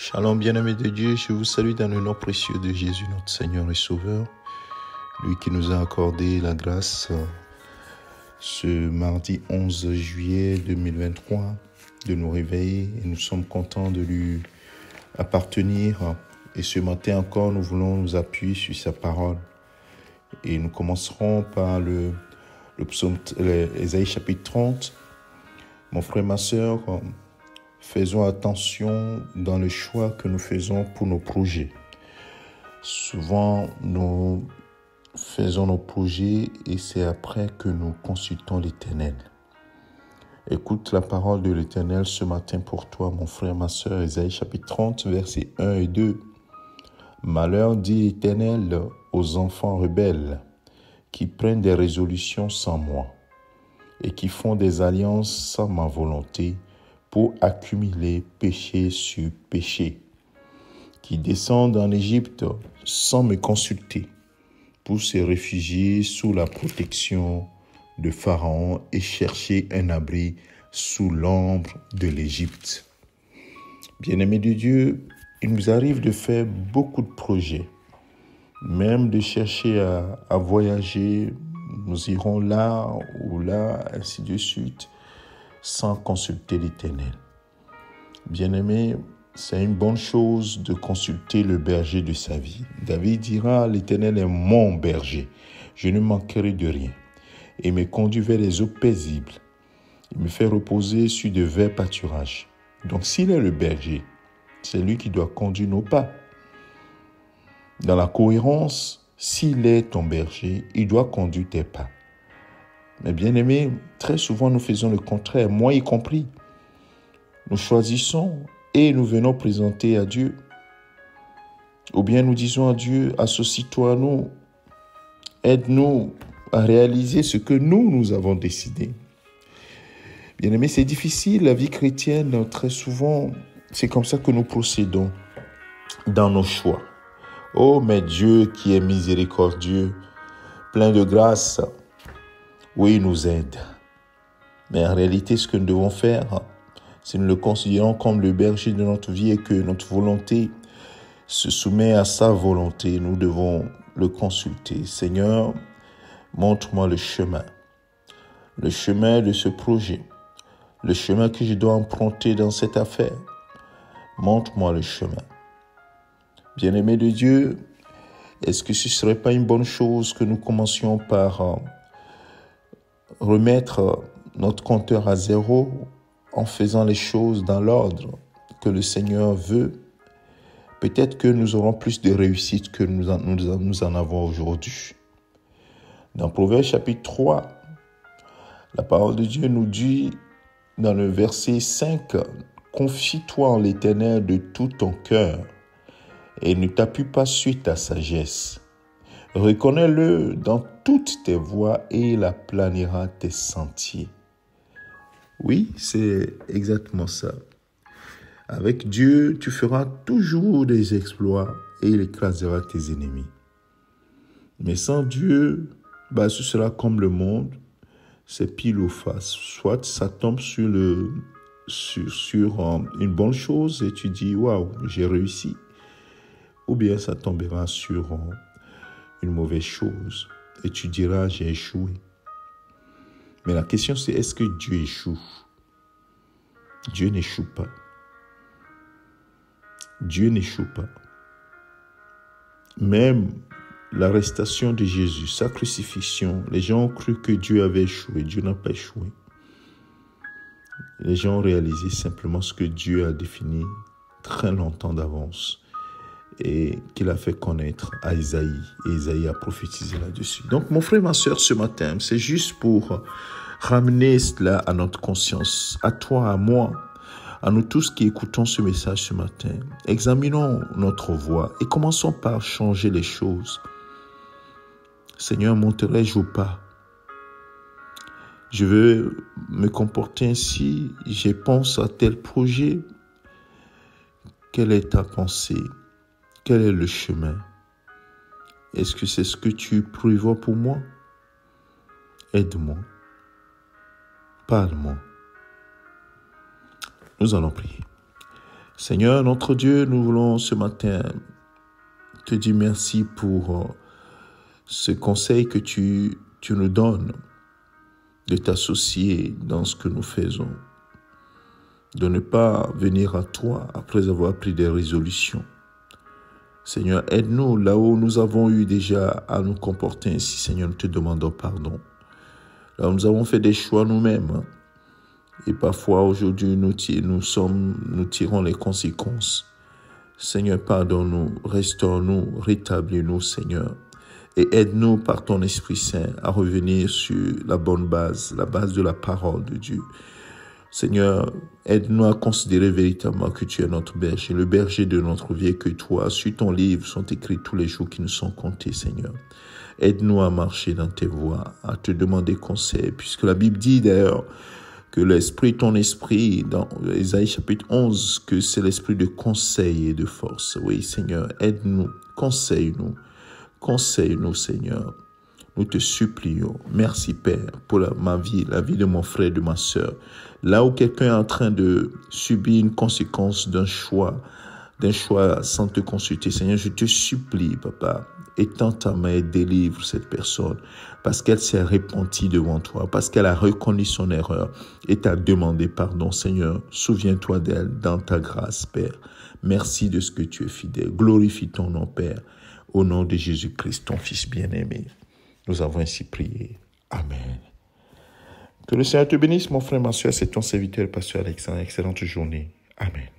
Shalom bien-aimés de Dieu, je vous salue dans le nom précieux de Jésus, notre Seigneur et Sauveur, lui qui nous a accordé la grâce ce mardi 11 juillet 2023 de nous réveiller et nous sommes contents de lui appartenir. Et ce matin encore, nous voulons nous appuyer sur sa parole. Et nous commencerons par le psaume, Ésaïe chapitre 30. Mon frère, ma sœur, faisons attention dans le choix que nous faisons pour nos projets. Souvent, nous faisons nos projets et c'est après que nous consultons l'Éternel. Écoute la parole de l'Éternel ce matin pour toi, mon frère, ma sœur, Ésaïe chapitre 30, versets 1 et 2. Malheur, dit l'Éternel, aux enfants rebelles qui prennent des résolutions sans moi et qui font des alliances sans ma volonté, pour accumuler péché sur péché, qui descendent en Égypte sans me consulter, pour se réfugier sous la protection de Pharaon et chercher un abri sous l'ombre de l'Égypte. Bien-aimés de Dieu, il nous arrive de faire beaucoup de projets, même de chercher à voyager, nous irons là ou là, ainsi de suite, sans consulter l'Éternel. Bien-aimé, c'est une bonne chose de consulter le berger de sa vie. David dira, l'Éternel est mon berger, je ne manquerai de rien. Il me conduit vers les eaux paisibles. Il me fait reposer sur de verts pâturages. Donc s'il est le berger, c'est lui qui doit conduire nos pas. Dans la cohérence, s'il est ton berger, il doit conduire tes pas. Mais bien aimé, très souvent nous faisons le contraire, moi y compris. Nous choisissons et nous venons présenter à Dieu. Ou bien nous disons à Dieu, associe-toi à nous, aide-nous à réaliser ce que nous avons décidé. Bien aimé, c'est difficile, la vie chrétienne, très souvent, c'est comme ça que nous procédons dans nos choix. Oh, mais Dieu qui est miséricordieux, plein de grâce, oui, il nous aide. Mais en réalité, ce que nous devons faire, si nous le considérons comme le berger de notre vie et que notre volonté se soumet à sa volonté, nous devons le consulter. Seigneur, montre-moi le chemin de ce projet, le chemin que je dois emprunter dans cette affaire. Montre-moi le chemin. Bien-aimé de Dieu, est-ce que ce ne serait pas une bonne chose que nous commencions par remettre notre compteur à zéro en faisant les choses dans l'ordre que le Seigneur veut? Peut-être que nous aurons plus de réussite que nous en avons aujourd'hui. Dans Proverbe chapitre 3, la parole de Dieu nous dit dans le verset 5, « Confie-toi en l'Éternel de tout ton cœur et ne t'appuie pas sur ta sagesse. Reconnais-le dans toutes tes voies et il aplanira tes sentiers. » Oui, c'est exactement ça. Avec Dieu, tu feras toujours des exploits et il écrasera tes ennemis. Mais sans Dieu, ce sera comme le monde, c'est pile ou face. Soit ça tombe sur une bonne chose et tu dis « Waouh, j'ai réussi ». Ou bien ça tombera sur une mauvaise chose et tu diras « J'ai échoué ». Mais la question c'est, est-ce que Dieu échoue? Dieu n'échoue pas. Dieu n'échoue pas. Même l'arrestation de Jésus, sa crucifixion, les gens ont cru que Dieu avait échoué. Dieu n'a pas échoué. Les gens ont réalisé simplement ce que Dieu a défini très longtemps d'avance et qu'il a fait connaître à Isaïe. Et Isaïe a prophétisé là-dessus. Donc, mon frère, ma sœur, ce matin, c'est juste pour ramener cela à notre conscience, à toi, à moi, à nous tous qui écoutons ce message ce matin. Examinons notre voie et commençons par changer les choses. Seigneur, monterai-je ou pas? Je veux me comporter ainsi, je pense à tel projet. Quelle est ta pensée? Quel est le chemin? Est-ce que c'est ce que tu prévois pour moi? Aide-moi. Parle-moi. Nous allons prier. Seigneur, notre Dieu, nous voulons ce matin te dire merci pour ce conseil que tu nous donnes de t'associer dans ce que nous faisons, de ne pas venir à toi après avoir pris des résolutions. Seigneur, aide-nous là où nous avons eu déjà à nous comporter ainsi. Seigneur, nous te demandons pardon. Là où nous avons fait des choix nous-mêmes, et parfois aujourd'hui nous tirons les conséquences. Seigneur, pardonne-nous, restaure-nous, rétablis-nous, Seigneur. Et aide-nous par ton Esprit Saint à revenir sur la bonne base, la base de la parole de Dieu. Seigneur, aide-nous à considérer véritablement que tu es notre berger, le berger de notre vie, et que toi, sur ton livre, sont écrits tous les jours qui nous sont comptés, Seigneur. Aide-nous à marcher dans tes voies, à te demander conseil, puisque la Bible dit d'ailleurs que l'esprit, ton esprit, dans Ésaïe chapitre 11, que c'est l'esprit de conseil et de force. Oui, Seigneur, aide-nous, conseille-nous, Seigneur. Nous te supplions. Merci, Père, pour ma vie, la vie de mon frère et de ma sœur. Là où quelqu'un est en train de subir une conséquence d'un choix sans te consulter, Seigneur, je te supplie, Papa, étends ta main et délivre cette personne parce qu'elle s'est repentie devant toi, parce qu'elle a reconnu son erreur et t'a demandé pardon, Seigneur. Souviens-toi d'elle dans ta grâce, Père. Merci de ce que tu es fidèle. Glorifie ton nom, Père, au nom de Jésus-Christ, ton Fils bien-aimé. Nous avons ainsi prié. Amen. Que le Seigneur te bénisse, mon frère, ma soeur. C'est ton serviteur, pasteur Alexandre. Excellente journée. Amen.